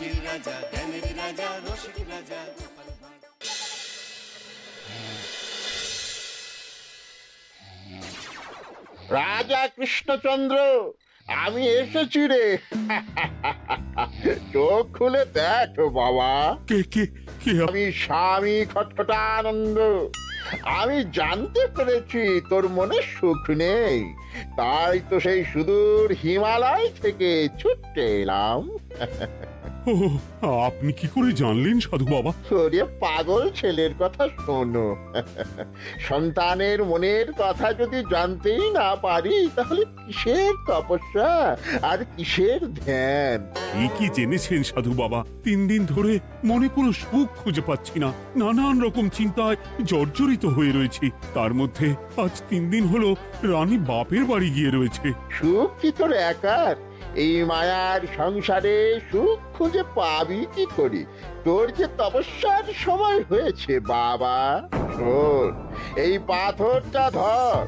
হাসির রাজা, জ্ঞানের রাজা, রসিক রাজা গোপাল ভাঁড়। রাজা কৃষ্ণচন্দ্র, আমি এসেছি রে। চোখ খুলে দেখ বাবা, কে কে কে আমি স্বামী খটখটানন্দ। আমি জানতে পেরেছি তোর মনে সুখ নেই, তাই তো সেই সুদূর হিমালয় থেকে ছুটে এলাম। ও, আপনি কি করে জানলেন সাধু বাবা? ওরে পাগল ছেলের কথা শোনো। সন্তানের মনের কথা যদি জানতেই না পারি, তাহলে কিসের তপস্যা আর কিসের ধ্যান? কি জেনেছেন সাধু বাবা? 3 দিন ধরে মনে কোনো সুখ খুঁজে পাচ্ছি না, নানান রকম চিন্তায় জর্জরিত হয়ে রয়েছি। তার মধ্যে আজ 3 দিন হলো রানী বাপের বাড়ি গিয়ে রয়েছে। সুখ কি তোর একার? এই মায়ার সংসারে সুখ খুঁজে পাবি কি করি? তোর যে তপস্যার সময় হয়েছে বাবা। শোন, এই পাথরটা ধর।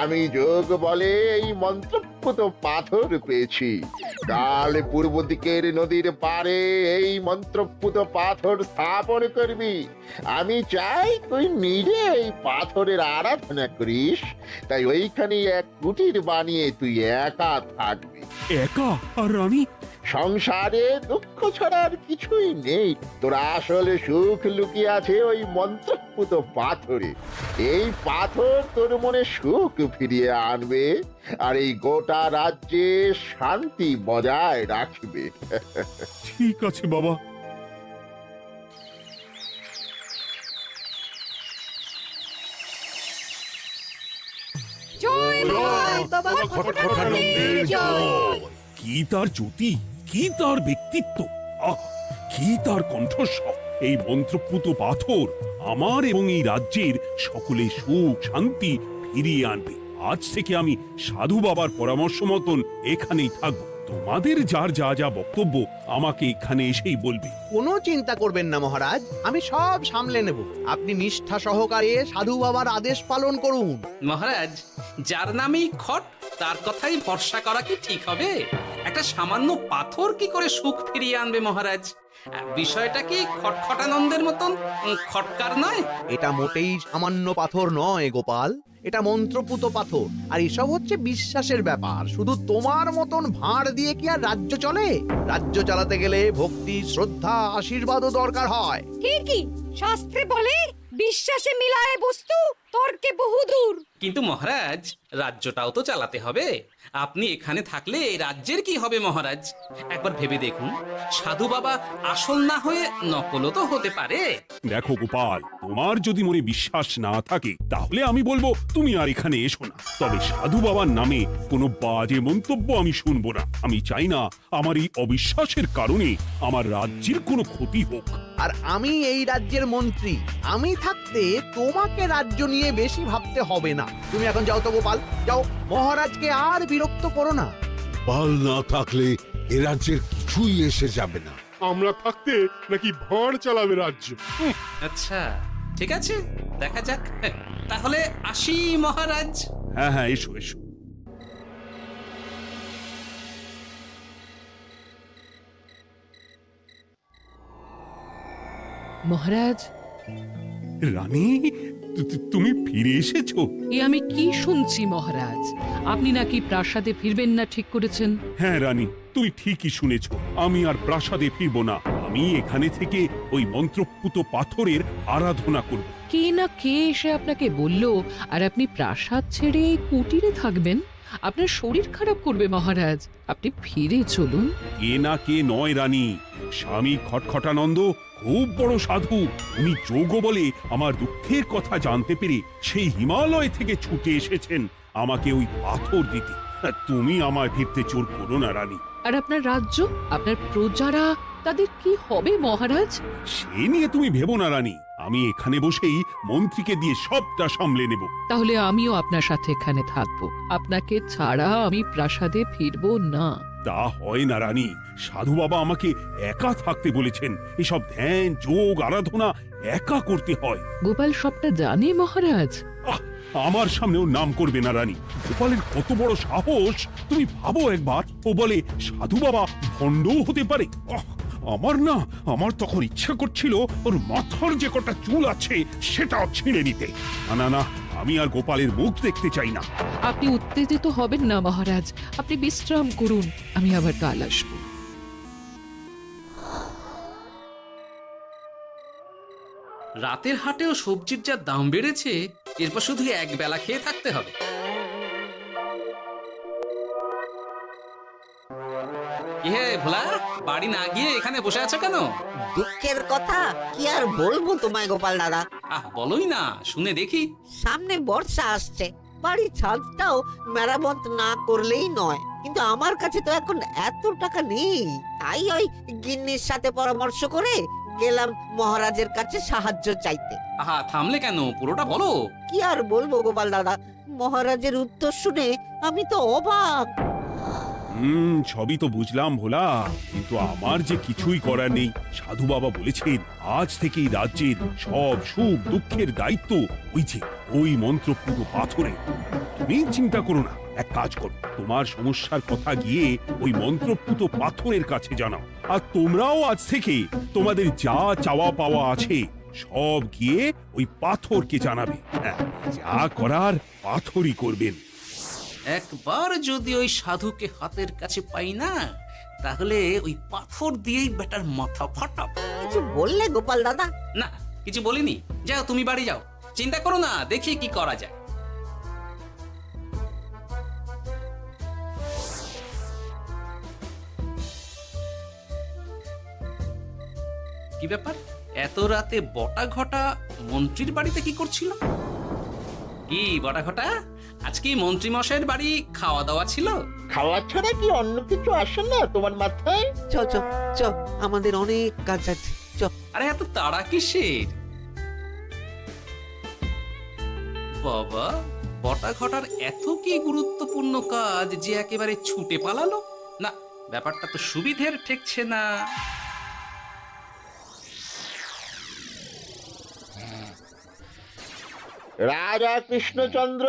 আমি যোগ বলে এই মন্ত্রপুত পাথর পেয়েছি। কাল পূর্ব দিকের নদীর পাড়ে এই মন্ত্রপুত পাথর স্থাপন করবি। আমি চাই তুই নিজে এই পাথরের আরাধনা করিস। তাই ওইখানে এক কুটির বানিয়ে তুই একা থাকবি। একা? আর রানী? সংসারে দুঃখ ছাড়ার কিছুই নেই। তোর আসলে সুখ লুকিয়ে আছে ওই মন্ত্রপুত পাথরে। এই পাথর তোর মনে সুখ ফিরিয়ে আনবে আর এই গোটা রাজ্যে শান্তি বজায় রাখবে। ঠিক আছে বাবা। জয় বাবা খটখটানন্দের জয়। কি তার জ্যোতি, কি তার ব্যক্তিত্ব, আহ, কি তার কণ্ঠস্বর! এই মন্ত্রপুত পাথর আমার এবং এই রাজ্যের সকলে সুখ শান্তি ফিরিয়ে আনবে। আজ থেকে আমি সাধু বাবার পরামর্শ মতন এখানেই থাকবো। তোমাদের যার যা যা বক্তব্য আমাকে এখানে এসেই বলবে। কোনো চিন্তা করবেন না মহারাজ, আমি সব সামলে নেব। আপনি নিষ্ঠা সহকারে সাধু বাবার আদেশ পালন করুন। মহারাজ, যার নামেই খট তার কথাই ভরসা করা কি ঠিক হবে? একটা সামান্য পাথর কি করে সুখ ফিরিয়ে আনবে মহারাজ? বিষয়টা কি খটখটানন্দের মতন খটকার নয়? এটা মোটেই সামান্য পাথর নয় গোপাল, এটা মন্ত্রপুত পাথর। আর এসব হচ্ছে বিশ্বাসের ব্যাপার। শুধু তোমার মতন ভাঁড় দিয়ে কি আর রাজ্য চলে? রাজ্য চালাতে গেলে ভক্তি, শ্রদ্ধা, আশীর্বাদও দরকার হয়। ঠিকই, শাস্ত্রে বলে বিশ্বাসে মিলায় বস্তু তর্কে বহুদূর। কিন্তু মহারাজ, রাজ্যটাও তো চালাতে হবে। আপনি এখানে থাকলে এই রাজ্যের কি হবে মহারাজ? একবার ভেবে দেখুন, সাধু বাবা আসল না হয়ে নকলও তো হতে পারে। দেখো গোপাল, তোমার যদি মনে বিশ্বাস না থাকে তাহলে আমি বলবো তুমি আর এখানে এসো না। তবে সাধু বাবার নামে কোনো বাজে মন্তব্য আমি শুনবো না। আমি চাই না আমার এই অবিশ্বাসের কারণে আমার রাজ্যের কোনো ক্ষতি হোক। আর আমি এই রাজ্যের মন্ত্রী, আমি থাকতে তোমাকে রাজ্য নিয়ে বেশি ভাবতে হবে না। তুমি এখন যাও তো গোপাল, যাও। মহারাজকে আর বিরক্ত করো না। পাল না থাকলে এ রাজ্যের কিছুই এসে যাবে না। আমরা থাকতে নাকি ভাঁড় চালাবে রাজ্য? আচ্ছা, ঠিক আছে, দেখা যাক। তাহলে আসি মহারাজ। হ্যাঁ হ্যাঁ, এসো এসো। মহারাজ, রানী, তুমি ফিরে এসেছো? এ আমি কি শুনছি মহারাজ? আপনি নাকি প্রাসাদে ফিরবেন না ঠিক করেছেন? হ্যাঁ রানী, তুমি ঠিকই শুনেছ। আমি আর প্রাসাদে ফিরবো না। আমি এখানে থেকে ওই মন্ত্রপুত পাথরের আরাধনা করব। কে না কে এসে আপনাকে বলল আর আপনি প্রাসাদ ছেড়ে এই কুটিরে থাকবেন? আপনার শরীর খারাপ করবে মহারাজ, আপনি ফিরে চলুন। কে না কে নয় রানী, স্বামী খটখটানন্দ খুব বড় সাধু। উনি যোগ বলে আমার দুঃখের কথা জানতে পেরে সেই হিমালয় থেকে ছুটে এসেছেন আমাকে ওই পাথর দিতে। তুমি আমায় ফিরতে জোর করো না রানী। আর আপনার রাজ্য, আপনার প্রজারা, তাদের কি হবে মহারাজ? সে নিয়ে তুমি ভেবো না রানী, আমি এখানে বসেই মন্ত্রীকে দিয়ে সবটা সামলে নেব। তাহলে আমিও আপনার সাথে এখানে থাকবো। আপনাকে ছাড়া আমি প্রাসাদে ফিরবো না। তা হয় না রানী, সাধু বাবা আমাকে একা থাকতে বলেছেন। এসব ধ্যান যোগ আরাধনা একা করতে হয়। গোপাল সবটা জানে মহারাজ। আমার সামনেও নাম করবে না রানী। গোপালের কত বড় সাহস তুমি ভাবো একবার। ও বলে সাধু বাবা ভণ্ডও হতে পারে। আমার তখন ইচ্ছা করছিল ওর মাথার যে কটা চুল আছে সেটাও ছিঁড়ে নিতে। না না, আমি আর গোপালের মুখ দেখতে চাই না। আপনি উত্তেজিত হবেন না মহারাজ, আপনি বিশ্রাম করুন, আমি আবার কাল আসবো। রাতের হাটেও সবজির যা দাম বেড়েছে, এরপর শুধু এক বেলা খেয়ে থাকতে হবে। হে ভোলা, বাড়ি না গিয়ে এখানে বসে আছো কেন? দুঃখের কথা কি আর বলবো তোমায় গোপাল দাদা। বলোই না, শুনে দেখি। সামনে বর্ষা আসছে, বাড়ির ছাদটাও মেরামত না করলেই নয়, কিন্তু আমার কাছে তো এখন এত টাকা নেই। তাই ওই গিন্নির সাথে পরামর্শ করে গেলাম মহারাজের কাছে সাহায্য চাইতে। থামলে কেন, পুরোটা বলো। কি আর বলবো গোপাল দাদা, মহারাজের উত্তর শুনে আমি তো অবাক। সবই তো বুঝলাম ভোলা, কিন্তু আমার যে কিছুই করার নেই। সাধু বাবা বলেছেন আজ থেকেই রাজ্যের সব সুখ দুঃখের দায়িত্ব ওই মন্ত্রপুত পাথরে। তুমি চিন্তা করো না, এক কাজ করো, তোমার সমস্যার কথা গিয়ে ওই মন্ত্রপুত পাথরের কাছে জানাও। আর তোমরাও আজ থেকে তোমাদের যা চাওয়া পাওয়া আছে সব গিয়ে ওই পাথরকে জানাবে। যা করার পাথরই করবেন। একবার যদি ওই সাধুকে হাতের কাছে পাই না, তাহলে ওই পাথর দিয়েই বেটার মাথা ফাটাবো। কিছু বললে গোপাল দাদা? না, কিছু বলিনি। যাও, তুমি বাড়ি যাও, চিন্তা করো না, দেখি কি করা যায়। কি ব্যাপার, এত রাতে বটা ঘটা মন্ত্রীর বাড়িতে কি করছিল? কি বটা ঘটা, আজকে মন্ত্রী মশাইয়ের বাড়ি খাওয়া দাওয়া ছিল? খাওয়া ছাড়া কি অন্য কিছু আসে না তোমার মাথায়? চ চ চ, আমাদের অনেক কাজ আছে, চ। আরে এত তাড়া কিসের? বাবা, বটা ঘটার এত কি গুরুত্বপূর্ণ কাজ যে একেবারে ছুটে পালালো? না, ব্যাপারটা তো সুবিধের ঠেকছে না। রাজা কৃষ্ণচন্দ্র,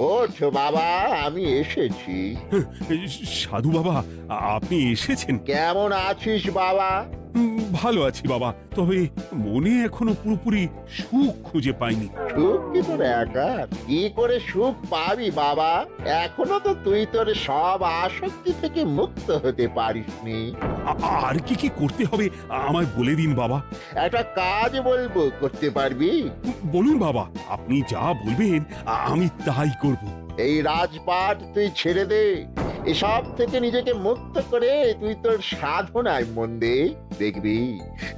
ওঠো বাবা, আমি এসেছি। সাধু বাবা, আপনি এসেছেন? কেমন আছিস বাবা? ভালো আছি বাবা, তবে মনে এখনো পুরোপুরি সুখ খুঁজে পাইনি। সুখ কি তোর একা? কি করে সুখ পাবি বাবা? এখনো তো তুই তোর সব আসক্তি থেকে মুক্ত হতে পারিসনি। আর কি কি করতে হবে আমায় বলে দিন বাবা। একটা কাজ বলবো, করতে পারবি? বলুন বাবা, আপনি যা বলবেন আমি তাই করব। এই রাজপাট তুই ছেড়ে দে, এসব থেকে নিজেকে মুক্ত করে তুই তোর সাধনায় মন দে, দেখবি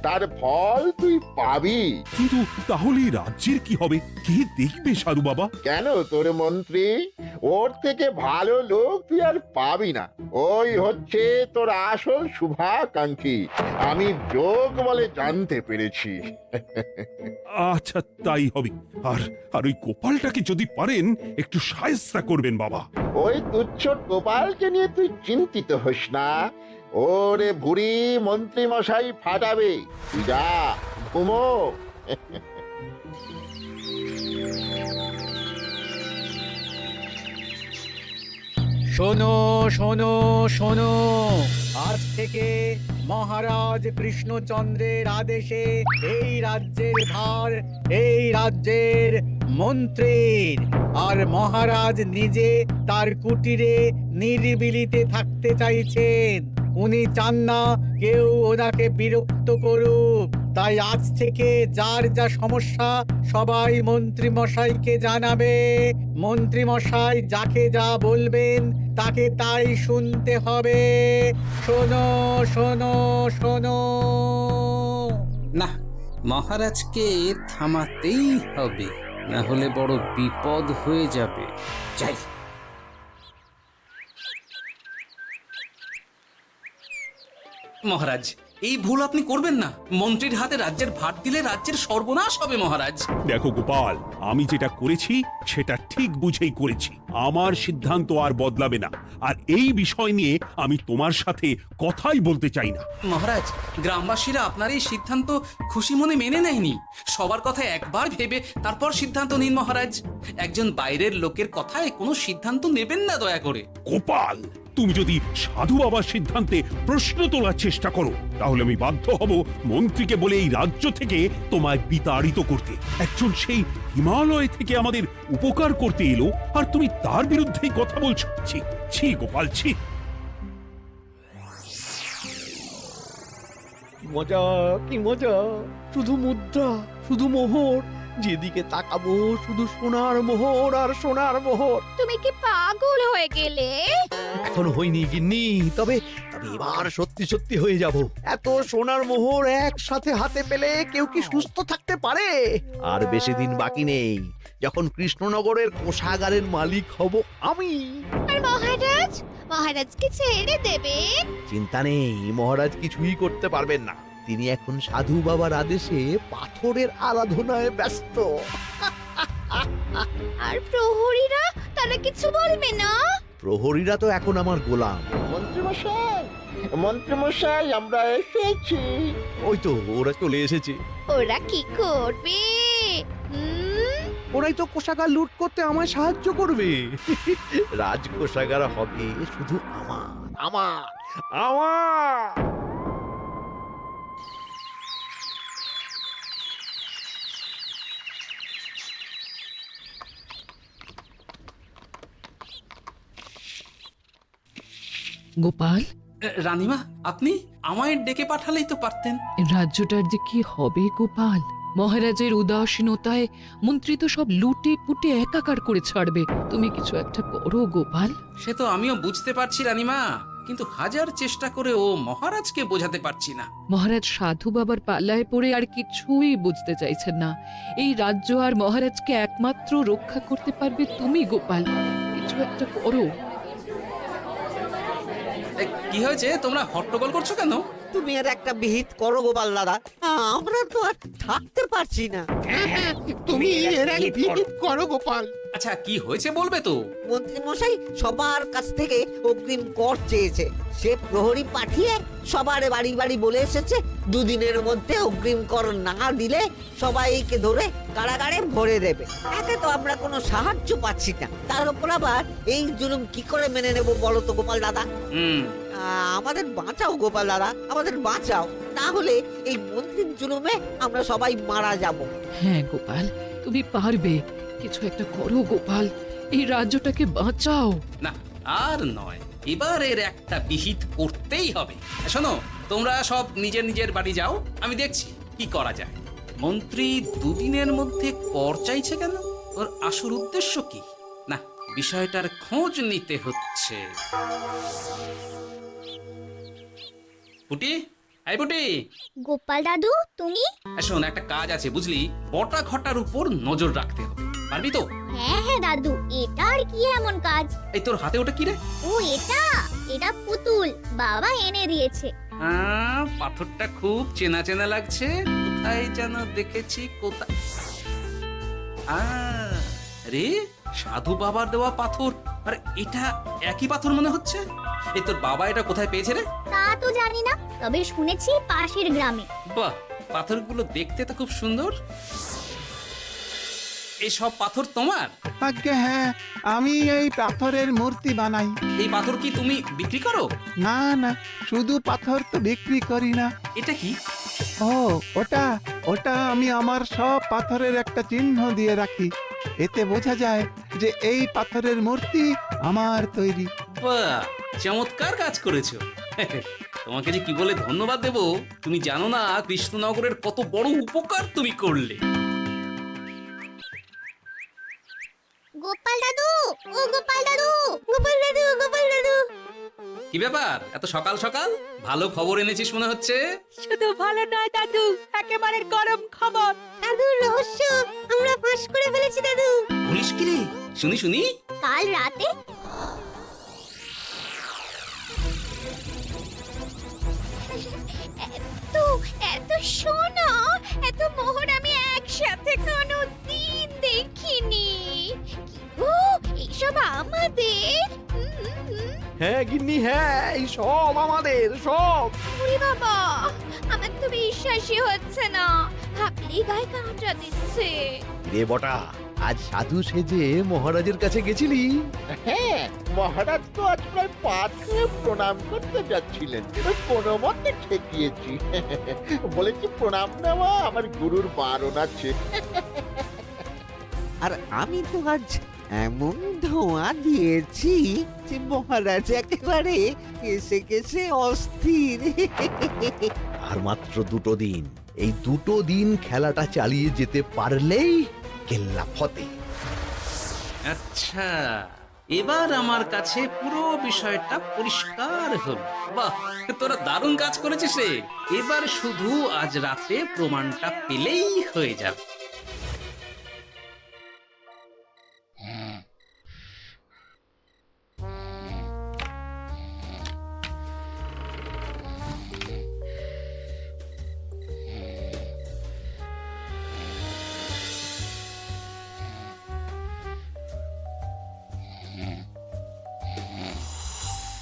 তার ফল তুই পাবি। কিন্তু তাহলে রাজ্যের কি হবে? কে দেখবে সাধু বাবা? কেন, তোর মন্ত্রী? ওর থেকে ভালো লোক তুই আর পাবি না। ওই হচ্ছে তোর আসল শুভাকাঙ্ক্ষী, আমি যোগ বলে জানতে পেরেছি। আচ্ছা, তাই হবে। আর আর ওই গোপালটাকে যদি পারেন একটু সাহায্য করবেন বাবা। ওই তুচ্ছ গোপালকে নিয়ে তুই চিন্তিত হোস না, ওরে ভুড়ি মন্ত্রী মশাই ফাটাবে। তুই যা, ঘুমো। শোনো শোনো শোনো, আজ থেকে মহারাজ কৃষ্ণচন্দ্রের আদেশে এই রাজ্যের ভার এই রাজ্যের মন্ত্রীর। আর মহারাজ নিজে তার কুটিরে নিরিবিলিতে থাকতে চাইছেন। উনি চান না কেউ ওনাকে বিরক্ত করুক। তাই আজ থেকে যার যা সমস্যা সবাই মন্ত্রী মশাইকে জানাবে। মন্ত্রী মশাই যাকে যা বলবেন তাকে তাই শুনতে হবে। শোনো শোনো শোনো। না, মহারাজকে থামাতেই হবে, না হলে বড় বিপদ হয়ে যাবে। যাই। মহারাজ, এই ভুল আপনি করবেন না। মন্ত্রীর হাতে রাজ্যের ভার দিলে রাজ্যের সর্বনাশ হবে মহারাজ। দেখো গোপাল, আমি যেটা করেছি সেটা ঠিক বুঝেই করেছি। আমার সিদ্ধান্ত আর বদলাবে না, আর এই বিষয় নিয়ে আমি তোমার সাথে কথাই বলতে চাই না। মহারাজ, গ্রামবাসীরা আপনার এই সিদ্ধান্ত খুশি মনে মেনে নেয়নি। সবার কথা একবার ভেবে তারপর সিদ্ধান্ত নিন মহারাজ। একজন বাইরের লোকের কথায় কোনো সিদ্ধান্ত নেবেন না দয়া করে। গোপাল, তুমি যদি সাধু বাবার সিদ্ধান্তে প্রশ্ন তোলার চেষ্টা করো তাহলে আমি বাধ্য হব মন্ত্রীকে বলে এই রাজ্য থেকে তোমায় বিতাড়িত করতে। একজন সেই হিমালয় থেকে আমাদের উপকার করতে এলো, আর তুমি তার বিরুদ্ধেই কথা বলছো। ছি ছি গোপাল, ছি। মজা, কি মজা! শুধু মুদ্রা, শুধু মোহর, যেদিকে তাকাবো শুধু সোনার মোহর আর সোনার মোহর। তুমি কি পাগল হয়ে গেলে? এখন হইনি গিন্নি, তবে এবার সত্যি সত্যি হয়ে যাব। এত সোনার মোহর একসাথে হাতে পেলে কেউ কি সুস্থ থাকতে পারে? আর বেশি দিন বাকি নেই যখন কৃষ্ণনগরের কোষাগারের মালিক হব আমি। আর মহারাজ, মহারাজকে ছেড়ে দেবেন? চিন্তা নেই, মহারাজ কিছুই করতে পারবেন না। তিনি এখন সাধু বাবার আদেশে পাথরের আরাধনায় ব্যস্ত। আর প্রহরীরা, তারা কিছু বলবে না? প্রহরীরা তো এখন আমার গোলাম। মন্ত্রীমশাই, মন্ত্রীমশাই, আমরা এসেছি। ওই তো ওরা চলে এসেছে। ওরা কি করবে? ওরাই তো কোষাগার লুট করতে আমায় সাহায্য করবে। রাজ কোষাগার হবে শুধু আমার, আমার, আমার। গোপাল, রানীমা, আপনি আমায় ডেকে পাঠালেই তো পারতেন। রাজ্যটার যে কি হবে গোপাল? মহারাজের উদাসীনতায় মন্ত্রী তো সব লুটে পুটে একাকার করে ছাড়বে। তুমি কিছু একটা করো গোপাল। সে তো আমিও বুঝতে পারছি রানীমা, কিন্তু হাজার চেষ্টা করে ও মহারাজকে বোঝাতে পারছি না। মহারাজ সাধু বাবার পাল্লায় পড়ে আর কিছুই বুঝতে চাইছেন না। এই রাজ্য আর মহারাজকে একমাত্র রক্ষা করতে পারবে তুমি গোপাল। কিছু একটা করো। কি হয়েছে? তোমরা হট্টগোল করছো কেন? তুমি আর একটা বিহিত করো গোপাল দাদা, আমরা তো আর থাকতে পারছি না। তুমি এর এক বিহিত করো গোপাল। আচ্ছা, কি হয়েছে বলবে তো? মন্ত্রী মশাই সবার কাছ থেকে অগ্রিম কর চেয়েছে। সে প্রহরী পাঠিয়ে সবার বাড়ি বাড়ি বলে এসেছে দুদিনের মধ্যে অগ্রিম কর না দিলে সবাইকে ধরে কারাগারে ভরে দেবে। এতে তো আমরা কোনো সাহায্য পাচ্ছি না। তার উপর আবার এই জুলুম কি করে মেনে নেব বলো তো গোপাল দাদা? আমাদের বাঁচাও গোপাল দাদা, আমাদের বাঁচাও, না হলে এই মন্ত্রীর জুলুমে আমরা সবাই মারা যাব। হ্যাঁ গোপাল, তুমি পারবে। কিছু একটা করো গোপাল, এই রাজ্যটাকে বাঁচাও। না, আর নয়, এবার এর একটা বিহিত করতেই হবে। শোনো, তোমরা সব নিজের নিজের বাড়ি যাও, আমি দেখছি কি করা যায়। মন্ত্রী দুদিনের মধ্যে কর চাইছে কেন? ওর আসল উদ্দেশ্য কি? না, বিষয়টার খোঁজ নিতে হচ্ছে। পুটি, এই পুটি। গোপাল দাদু, তুমি? শোন, একটা কাজ আছে বুঝলি, বটা ঘটার উপর নজর রাখতে হবে। পারবি তো? হ্যাঁ হ্যাঁ দাদু, এটা আর কি এমন কাজ? এই তোর হাতে ওটা কি রে? ও এটা পুতুল, বাবা এনে দিয়েছে। পাথরটা খুব চেনা চেনা লাগছে, কোথায় যেন দেখেছি। কোথায়? রে, সাধু বাবার দেওয়া পাথর। আর এটা একই পাথর মনে হচ্ছে। এই তোর বাবা এটা কোথায় পেয়েছে রে? তা তো জানি না, তবে শুনেছি পাশের গ্রামে। বাহ, পাথরগুলো দেখতে তো খুব সুন্দর। এই সব পাথর তোমার? আজ্ঞে হ্যাঁ, আমি এই পাথরের মূর্তি বানাই। এই পাথর কি তুমি বিক্রি করো? না না, শুধু পাথর তো বিক্রি করি না। এটা কি? ও, ওটা আমি আমার সব পাথরের একটা চিহ্ন দিয়ে রাখি। এতে বোঝা যায় যে এই পাথরের মূর্তি আমার তৈরি। বাহ, চমৎকার কাজ করেছো। তোমাকে যে কি বলে ধন্যবাদ দেব তুমি জানো না। কৃষ্ণনগরের কত বড় উপকার তুমি করলে। গোপাল দাদু, ও গোপাল দাদু, গোপাল দাদু, গোপাল দাদু। কি ব্যাপার, এত সকাল সকাল? ভালো খবর এনেছিস মনে হচ্ছে। শুধু ভালো নয় দাদু, একেবারে গরম খবর। দাদু, রহস্য আমরা ফাঁস করে ফেলেছি দাদু। বলিস কি রে? শুনি শুনি। কাল রাতে গিন্নি হ্যাঁ এই সব আমাদের সব। ওরে বাবা, আমার তো বিশ্বাসই হচ্ছে না। ভাবলেই গায়ে কাঁটা দিচ্ছে। রে বটা, আজ সাধু সেজে মহারাজের কাছে গেছিলি? হ্যাঁ, মহারাজ তো আজ প্রায় পা ছুঁয়ে প্রণাম করতে যাচ্ছিলেন, কোনো মতে ঠেকিয়েছি। বলেছি প্রণাম নেওয়া আমার গুরুর বারণ আছে। আর আমি তো আজ এমন ধোঁয়া দিয়েছি যে মহারাজ একেবারে কেসে কেসে অস্থির। আর মাত্র 2 দিন, এই 2 দিন খেলাটা চালিয়ে যেতে পারলেই কেল্লা ফতে। আচ্ছা, এবার আমার কাছে পুরো বিষয়টা পরিষ্কার হলো। বাহ, তোরা দারুণ কাজ করেছিস রে। এবার শুধু আজ রাতে প্রমাণটা পেলেই হয়ে যাবে।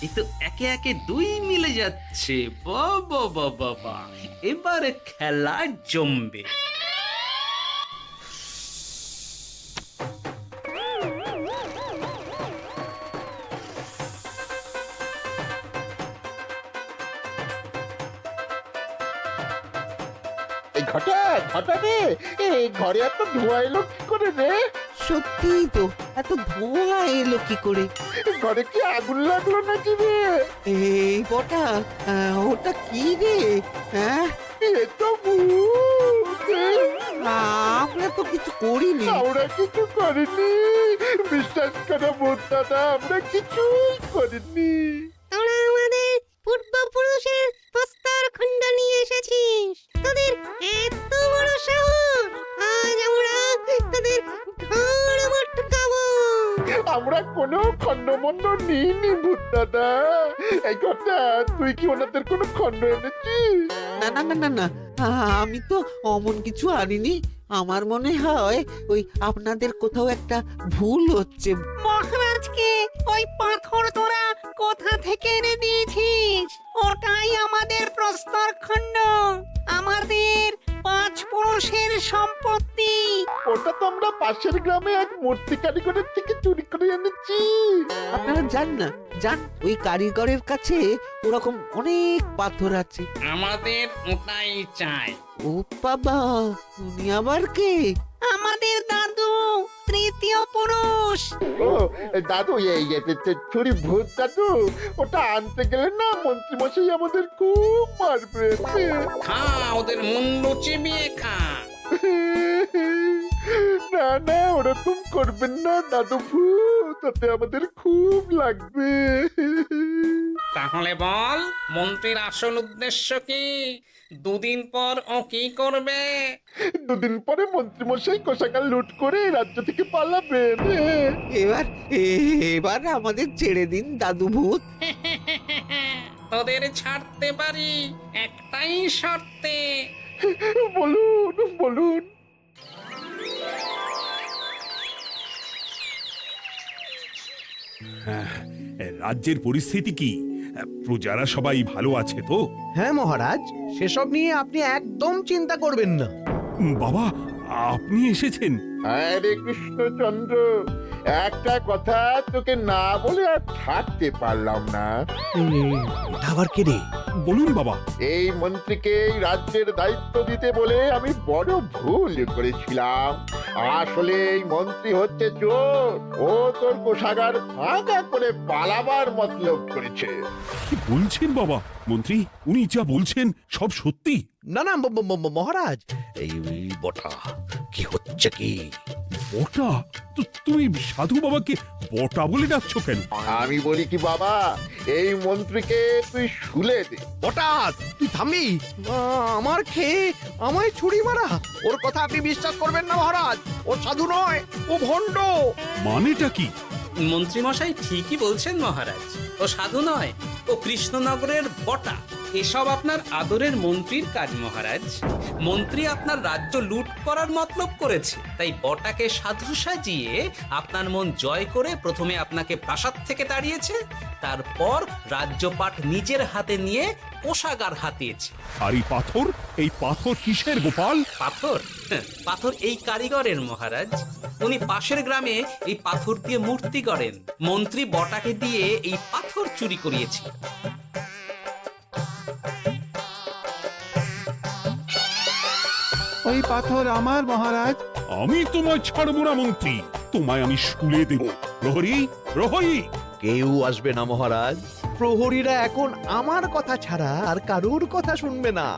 এই তো একে একে 2 মিলে যাচ্ছে। বাবা বাবা বাবা, এবার খেলা জমবে। এই ঘটা ঘটা রে, এই ঘরে এত ধোঁয়া এলো কি করে রে? সত্যি তো, এত ধোঁয়া এলো কি করে? ঘরে কি আগুন লাগলো নাকি রে? এই বটা, ওটা কি রে? হ্যাঁ, এ তো ভূত। আমরা তো কিছু করিনি। আমরা কিছু করিনি, বিশ্বাস করো ভূত দাদা, আমরা কিছুই করিনি। তোরা আমাদের পূর্বপুরুষের প্রস্তর খণ্ড নিয়ে এসেছিস। তোদের এত বড় সাহস, আজ আমরা তোদের ঘর মটকাবো। আমরা কোনো খণ্ডমণ্ড নিইনি ভূত দাদা। এই কথা, তুই কি ওনাদের কোনো খণ্ড এনেছিস? না না না না না, আমি তো অমন কিছু আনিনি। আমার মনে হয় ওই আপনাদের কোথাও একটা ভুল হচ্ছে। মহারাজকে ওই পাথর তোরা কোথা থেকে এনে দিয়েছিস? ওটাই আমাদের প্রস্তর খণ্ড, আমাদের 5 পুরুষের সম্পত্তি। ওটা তো আমরা পাশের গ্রামে এক মূর্তি কারিগরের থেকে চুরি করে এনেছি। আপনারা যান না, যান, ওই কারিগরের কাছে ওরকম অনেক পাথর আছে। আমাদের ওটাই চাই। ও বাবা, উনি আবার কে? আমাদের দাদু, তৃতীয় পুরুষ। ও দাদু, এই ছুরি ভূত দাদু, ওটা আনতে গেলে না মন্ত্রী মশাই আমাদের খুব মারবে। খা, ওদের মুন্ডু চিবিয়ে খা। না না, ওরকম করবেন না দাদু ভূত, তাতে আমাদের খুব লাগবে। তাহলে বল, মন্ত্রীর আসল উদ্দেশ্য কি? 2 দিন পর ও কি করবে? 2 দিন পরে মন্ত্রী মশাই কোষাগার লুট করে রাজ্য থেকে পালাবেন। এবার আমাদের ছেড়ে দিন দাদু ভূত। তোদের ছাড়তে পারি একটাই শর্তে। বলুন বলুন। রাজ্যের পরিস্থিতি কি? প্রজারা সবাই ভালো আছে তো? হ্যাঁ মহারাজ, সেসব নিয়ে আপনি একদম চিন্তা করবেন না। বাবা, আপনি এসেছেন? হরে কৃষ্ণচন্দ্র, একটা কথা তোকে না বলে আর থাকতে পারলাম না। এটা আবার কে রে? বলুন বাবা। এই মন্ত্রীকে এই রাজ্যের দায়িত্ব দিতে বলে আমি বড় ভুল করেছিলাম। আসলে এই মন্ত্রী হচ্ছে চোর, ও তোর কোষাগার ফাঁকা করে পালাবার মতলব করেছে। কি বলছেন বাবা? মন্ত্রী, উনি যা বলছেন সব সত্যি? না না মহারাজ, এই বটা কি হচ্ছে কি? বটা? তুমি সাধু বাবাকে বটা বলে ডাকছো কেন? আমি বলি কি বাবা, এই মন্ত্রীকে তুই শুলে দে। বটা, তুই থামবি? আমার খেয়ে আমায় ছুরি মারা, ওর কথা আপনি বিশ্বাস করবেন না মহারাজ। ও সাধু নয়, ও ভণ্ড। মানেটা কি? মন্ত্রী মশাই ঠিকই বলছেন মহারাজ। ও সাধু নয়, ও কৃষ্ণনগরের বটা। এসব আপনার আদরের মন্ত্রীর কাজ মহারাজ। মন্ত্রী আপনার রাজ্য লুট করার মতলব করেছে, তাই বটাকে সাধু সাজিয়ে আপনার মন জয় করে প্রথমে আপনাকে প্রাসাদ থেকে তাড়িয়েছে, তারপর রাজ্যপাট নিজের হাতে নিয়ে কোষাগার হাতিয়েছে। আর এই পাথর কিসের গোপাল? পাথর? পাথর এই কারিগরের মহারাজ। উনি পাশের গ্রামে এই পাথর দিয়ে মূর্তি গড়েন। মন্ত্রী বটাকে দিয়ে এই পাথর চুরি করিয়েছে। ওই পাথর আমার মহারাজ। আমি তোমায় ছাড়বো না মন্ত্রী, তোমায় আমি শুলে দেব। প্রহরী, প্রহরী! কেউ আসবে না মহারাজ। প্রহরীরা এখন আমার কথা ছাড়া আর কারুর কথা শুনবে না।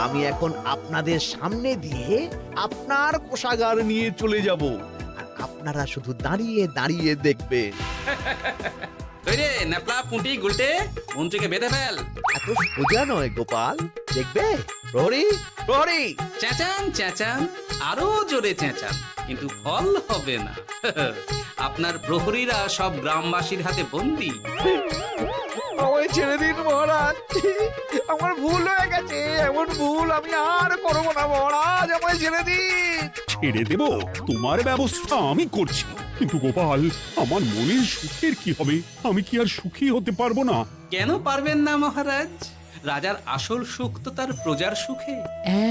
আমি এখন আপনাদের সামনে দিয়ে আপনার কোষাগার নিয়ে চলে যাব, আর আপনারা শুধু দাঁড়িয়ে দাঁড়িয়ে দেখবেন। রে ন্যাপলা পুঁটি গুলটে, মন্ত্রীকে বেঁধে ফেল। এত সোজা নয় গোপাল, দেখবে? প্রহরী, প্রহরী! চেঁচান চেঁচান, আরো জোরে চেঁচান, কিন্তু ফল হবে না। আপনার প্রহরীরা সব গ্রামবাসীর হাতে বন্দী। আমায় ছেড়ে দিন মহারাজ, আমার ভুল হয়ে গেছে। এমন ভুল আমি আর করবো না মহারাজ, আমায় ছেড়ে দিন। ছেড়ে দেব? তোমার ব্যবস্থা আমি করছি। কিন্তু গোপাল, আমার মনের সুখের কি হবে? আমি কি আর সুখী হতে পারবো না? কেন পারবেন না মহারাজ? রাজার আসল সুখ তো তার প্রজার সুখে।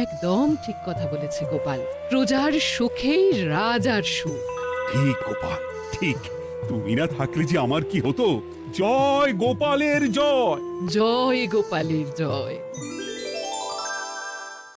একদম ঠিক কথা বলেছে গোপাল। প্রজার সুখেই রাজার সুখ। ঠিক গোপাল, ঠিক। তুমি না থাকলে যে আমার কি হতো? জয় গোপালের জয়! জয় গোপালের জয়।